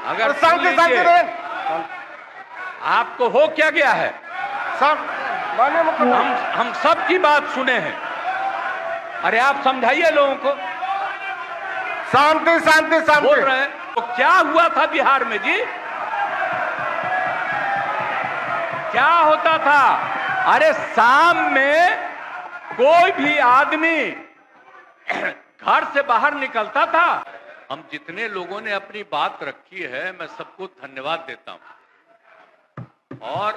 अगर सुन लीजिए, आपको हो क्या गया है? हम सब की बात सुने हैं। अरे आप समझाइए लोगों को। शांति शांति शांति बोल रहे हैं तो क्या हुआ था बिहार में जी? क्या होता था? अरे शाम में कोई भी आदमी घर से बाहर निकलता था। हम जितने लोगों ने अपनी बात रखी है, मैं सबको धन्यवाद देता हूं। और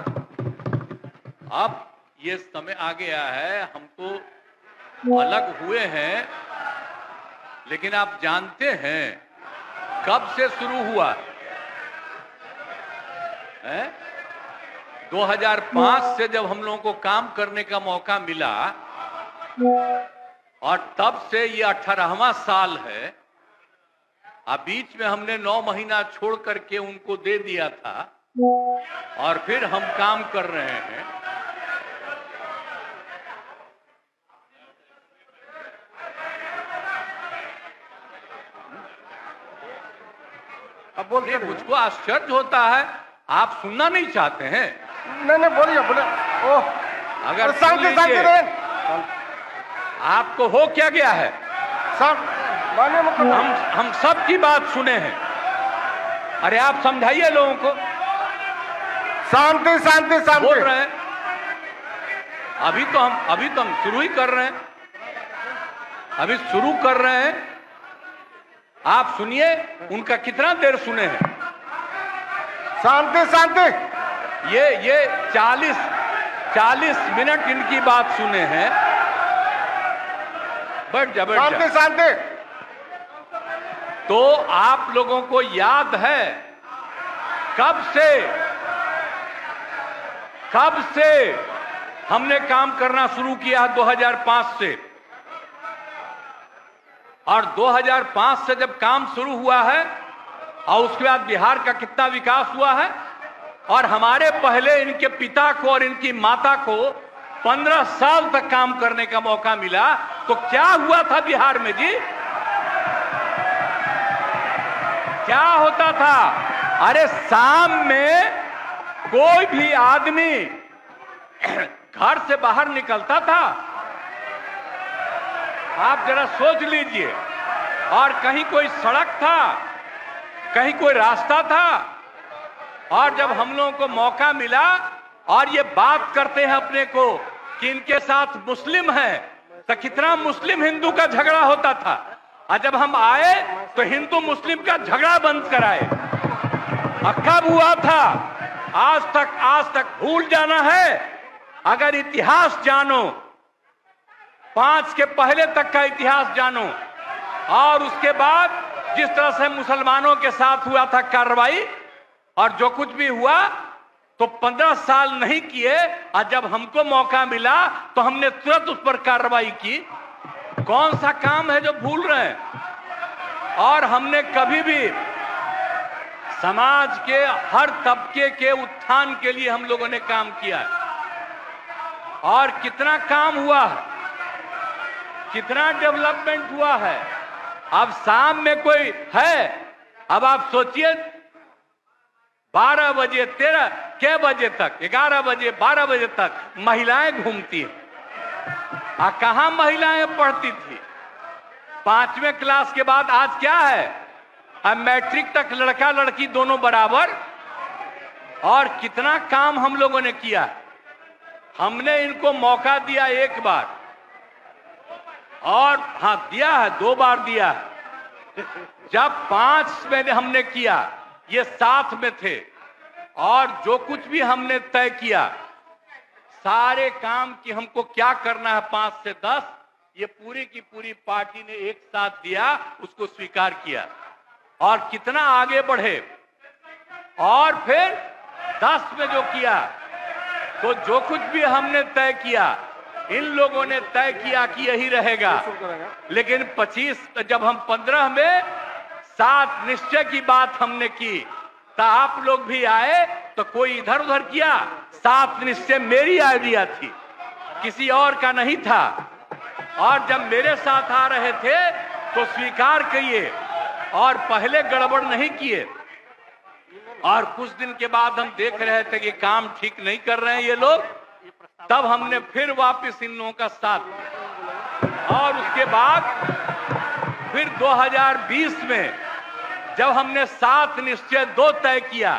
अब ये समय आ गया है, हम तो अलग हुए हैं, लेकिन आप जानते हैं कब से शुरू हुआ है? 2005 से जब हम लोगों को काम करने का मौका मिला, और तब से ये 18वां साल है। अब बीच में हमने 9 महीना छोड़ करके उनको दे दिया था, और फिर हम काम कर रहे हैं। अब बोलिए। मुझको आश्चर्य होता है, आप सुनना नहीं चाहते हैं? नहीं बोलिए बोले। अगर सुन लीजिए, आपको हो क्या गया है? हम सब की बात सुने हैं। अरे आप समझाइए लोगों को। शांति शांति शांति बोल रहे हैं। अभी तो हम शुरू ही कर रहे हैं। अभी शुरू कर रहे हैं। आप सुनिए, उनका कितना देर सुने हैं? शांति शांति। ये 40 मिनट इनकी बात सुने हैं। बैठ जा। शांति शांति। तो आप लोगों को याद है कब से हमने काम करना शुरू किया? 2005 से। और 2005 से जब काम शुरू हुआ है, और उसके बाद बिहार का कितना विकास हुआ है। और हमारे पहले इनके पिता को और इनकी माता को 15 साल तक काम करने का मौका मिला। तो क्या हुआ था बिहार में जी? क्या होता था? अरे शाम में कोई भी आदमी घर से बाहर निकलता था। आप जरा सोच लीजिए। और कहीं कोई सड़क था, कहीं कोई रास्ता था। और जब हम लोगों को मौका मिला और ये बात करते हैं अपने को कि इनके साथ मुस्लिम है, तो कितना मुस्लिम हिंदू का झगड़ा होता था। और जब हम आए तो हिंदू मुस्लिम का झगड़ा बंद कराए। कब हुआ था? आज तक भूल जाना है। अगर इतिहास जानो, 5 के पहले तक का इतिहास जानो, और उसके बाद जिस तरह से मुसलमानों के साथ हुआ था कार्रवाई, और जो कुछ भी हुआ, तो 15 साल नहीं किए। और जब हमको मौका मिला तो हमने तुरंत उस पर कार्रवाई की। कौन सा काम है जो भूल रहे हैं? और हमने कभी भी समाज के हर तबके के उत्थान के लिए हम लोगों ने काम किया है। और कितना काम हुआ है, कितना डेवलपमेंट हुआ है। अब शाम में कोई है, अब आप सोचिए 12 बजे 13 के बजे तक, 11 बजे 12 बजे तक महिलाएं घूमती हैं। कहां महिलाएं पढ़ती थी? 5वें क्लास के बाद आज क्या है? अब मैट्रिक तक लड़का लड़की दोनों बराबर। और कितना काम हम लोगों ने किया। हमने इनको मौका दिया एक बार, और हाँ दिया है, 2 बार दिया है। जब 5 में हमने किया, ये साथ में थे, और जो कुछ भी हमने तय किया, सारे काम की हमको क्या करना है 5 से 10, ये पूरी की पूरी पार्टी ने एक साथ दिया, उसको स्वीकार किया। और कितना आगे बढ़े। और फिर 10 में जो किया, तो जो कुछ भी हमने तय किया, इन लोगों ने तय किया कि यही रहेगा। लेकिन 25 जब हम 15 में 7 निश्चय की बात हमने की, तो आप लोग भी आए, तो कोई इधर उधर किया। 7 निश्चय मेरी आइडिया थी, किसी और का नहीं था। और जब मेरे साथ आ रहे थे तो स्वीकार किए और पहले गड़बड़ नहीं किए, और कुछ दिन के बाद हम देख रहे थे कि काम ठीक नहीं कर रहे हैं ये लोग, तब हमने फिर वापस इन लोगों का साथ दिया। और उसके बाद फिर 2020 में जब हमने 7 निश्चय 2 तय किया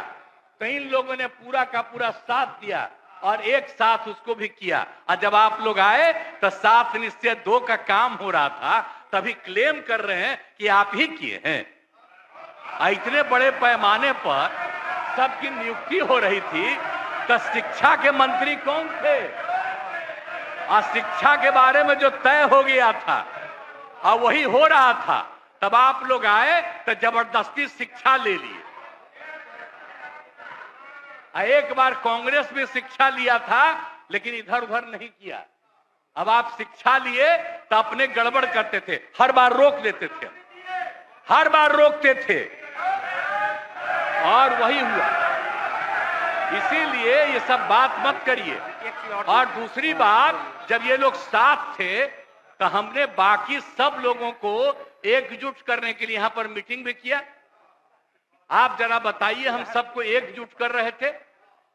तो इन लोगों ने पूरा का पूरा साथ दिया और एक साथ उसको भी किया। और जब आप लोग आए तो 7 निश्चय 2 का काम हो रहा था, तभी क्लेम कर रहे हैं कि आप ही किए हैं। इतने बड़े पैमाने पर सबकी नियुक्ति हो रही थी, तो शिक्षा के मंत्री कौन थे? और शिक्षा के बारे में जो तय हो गया था और वही हो रहा था, तब आप लोग आए तो जबरदस्ती शिक्षा ले लिए। एक बार कांग्रेस में शिक्षा लिया था, लेकिन इधर उधर नहीं किया। अब आप शिक्षा लिए तो अपने गड़बड़ करते थे, हर बार रोक देते थे, हर बार रोकते थे, और वही हुआ। इसीलिए ये सब बात मत करिए। और दूसरी बात, जब ये लोग साथ थे तो हमने बाकी सब लोगों को एकजुट करने के लिए यहां पर मीटिंग भी किया। आप जरा बताइए, हम सबको एकजुट कर रहे थे।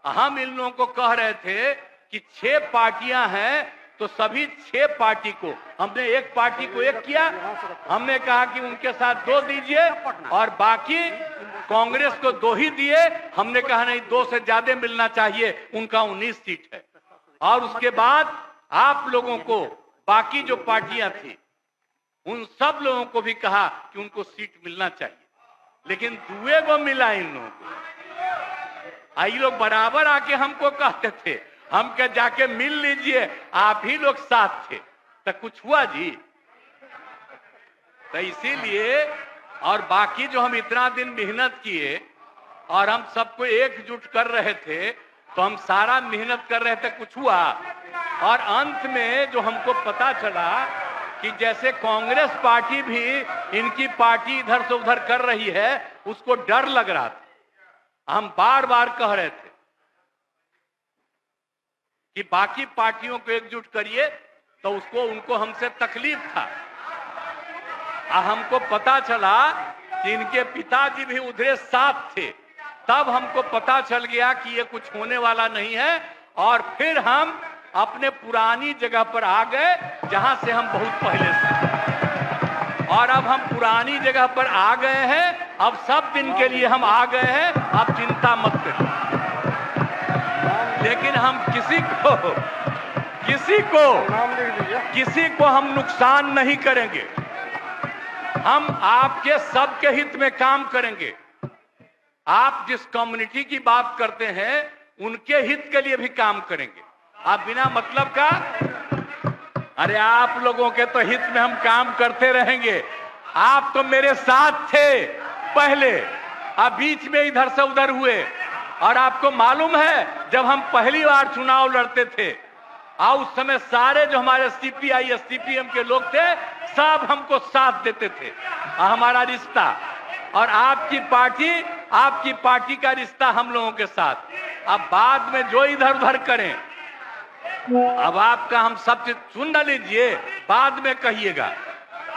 हम इन लोगों को कह रहे थे कि 6 पार्टियां हैं, तो सभी 6 पार्टी को हमने एक पार्टी को एक किया। हमने कहा कि उनके साथ 2 दीजिए और बाकी कांग्रेस को 2 ही दिए। हमने कहा नहीं, 2 से ज्यादा मिलना चाहिए, उनका 19 सीट है। और उसके बाद आप लोगों को बाकी जो पार्टियां थी उन सब लोगों को भी कहा कि उनको सीट मिलना चाहिए, लेकिन 2 को मिला इन लोगों को। ये लोग बराबर आके हमको कहते थे, हम क्या जाके मिल लीजिए, आप ही लोग साथ थे, तो कुछ हुआ जी? तो इसीलिए, और बाकी जो हम इतना दिन मेहनत किए और हम सबको एकजुट कर रहे थे, तो हम सारा मेहनत कर रहे थे, कुछ हुआ? और अंत में जो हमको पता चला कि जैसे कांग्रेस पार्टी भी इनकी पार्टी इधर से उधर कर रही है, उसको डर लग रहा था। हम बार बार कह रहे थे कि बाकी पार्टियों को एकजुट करिए, तो उसको उनको हमसे तकलीफ था। हमको पता चला कि इनके पिताजी भी उधरे साथ थे, तब हमको पता चल गया कि ये कुछ होने वाला नहीं है। और फिर हम अपने पुरानी जगह पर आ गए, जहां से हम बहुत पहले से। और अब हम पुरानी जगह पर आ गए हैं, अब सब दिन के लिए हम आ गए हैं, अब चिंता मत करिए। लेकिन हम किसी को हम नुकसान नहीं करेंगे। हम आपके सबके हित में काम करेंगे। आप जिस कम्युनिटी की बात करते हैं, उनके हित के लिए भी काम करेंगे। आप बिना मतलब का, अरे आप लोगों के तो हित में हम काम करते रहेंगे। आप तो मेरे साथ थे पहले, अब बीच में इधर से उधर हुए। और आपको मालूम है, जब हम पहली बार चुनाव लड़ते थे, उस समय सारे जो हमारे सीपीआई सीपीएम के लोग थे, सब हमको साथ देते थे। हमारा रिश्ता और आपकी पार्टी का रिश्ता हम लोगों के साथ। अब बाद में जो इधर उधर करें, अब आपका हम सब चीज सुन न लीजिए, बाद में कहिएगा।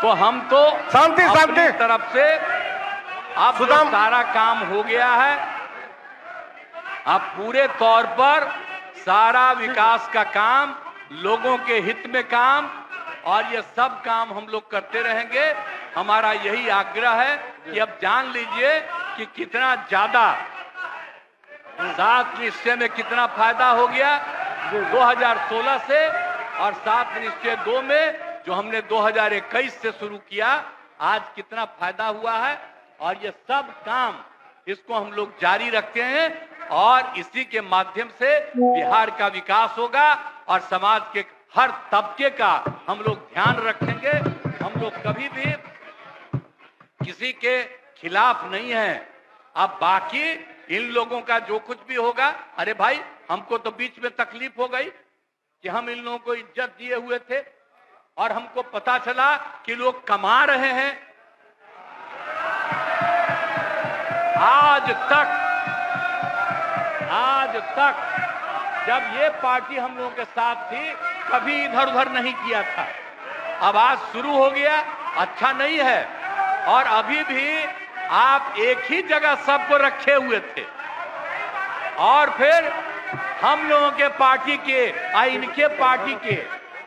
तो हम तो अपनी तरफ से अब सारा काम हो गया है। अब पूरे तौर पर सारा विकास का काम, लोगों के हित में काम, और ये सब काम हम लोग करते रहेंगे। हमारा यही आग्रह है कि अब जान लीजिए कि कितना ज्यादा 7 निश्चय में कितना फायदा हो गया 2016 से, और 7 निश्चय 2 में जो हमने 2021 से शुरू किया, आज कितना फायदा हुआ है। और ये सब काम इसको हम लोग जारी रखते हैं, और इसी के माध्यम से बिहार का विकास होगा और समाज के हर तबके का हम लोग ध्यान रखेंगे। हम लोग कभी भी किसी के खिलाफ नहीं है। अब बाकी इन लोगों का जो कुछ भी होगा, अरे भाई हमको तो बीच में तकलीफ हो गई कि हम इन लोगों को इज्जत दिए हुए थे और हमको पता चला कि लोग कमा रहे हैं। आज तक जब ये पार्टी हम लोगों के साथ थी, कभी इधर उधर नहीं किया था। अब आज शुरू हो गया, अच्छा नहीं है। और अभी भी आप एक ही जगह सबको रखे हुए थे और फिर हम लोगों के पार्टी के इनके पार्टी के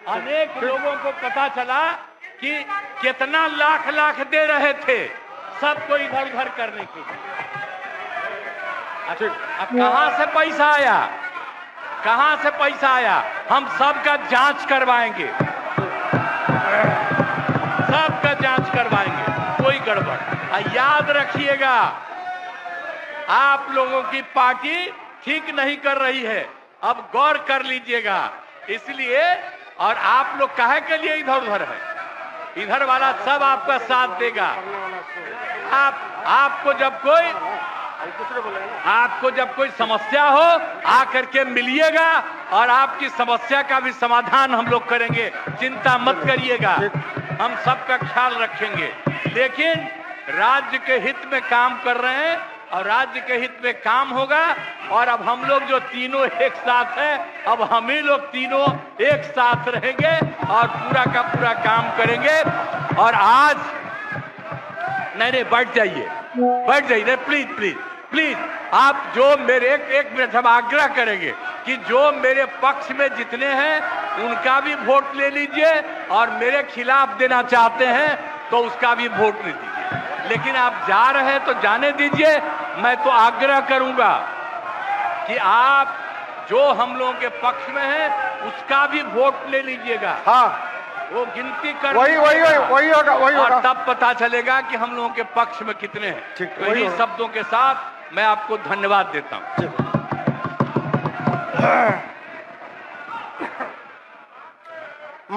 अनेक लोगों को पता चला कि कितना लाख लाख दे रहे थे सबको इधर उधर करने के लिए। कहां से पैसा आया, कहां से पैसा आया? हम सबका जांच करवाएंगे, सबका जांच करवाएंगे, कोई गड़बड़। याद रखिएगा, आप लोगों की पार्टी ठीक नहीं कर रही है, अब गौर कर लीजिएगा। इसलिए और आप लोग काहे के लिए इधर उधर है? इधर वाला सब आपका साथ देगा। आपको जब कोई समस्या हो आकर के मिलिएगा और आपकी समस्या का भी समाधान हम लोग करेंगे, चिंता मत करिएगा, हम सबका ख्याल रखेंगे। लेकिन राज्य के हित में काम कर रहे हैं और राज्य के हित में काम होगा। और अब हम लोग जो तीनों एक साथ हैं, अब हम ही लोग तीनों एक साथ रहेंगे और पूरा का पूरा काम करेंगे। और आज नहीं बैठ जाइए, बैठ जाइए, प्लीज प्लीज प्लीज। आप जो मेरे एक मिनट हम आग्रह करेंगे कि जो मेरे पक्ष में जितने हैं उनका भी वोट ले लीजिए और मेरे खिलाफ देना चाहते हैं तो उसका भी वोट ले दीजिए। लेकिन आप जा रहे हैं तो जाने दीजिए। मैं तो आग्रह करूंगा कि आप जो हम लोगों के पक्ष में है उसका भी वोट ले लीजिएगा। हाँ, वो गिनती कर वही होगा। और तब पता चलेगा कि हम लोगों के पक्ष में कितने हैं। तो इन्हीं शब्दों के साथ मैं आपको धन्यवाद देता हूं।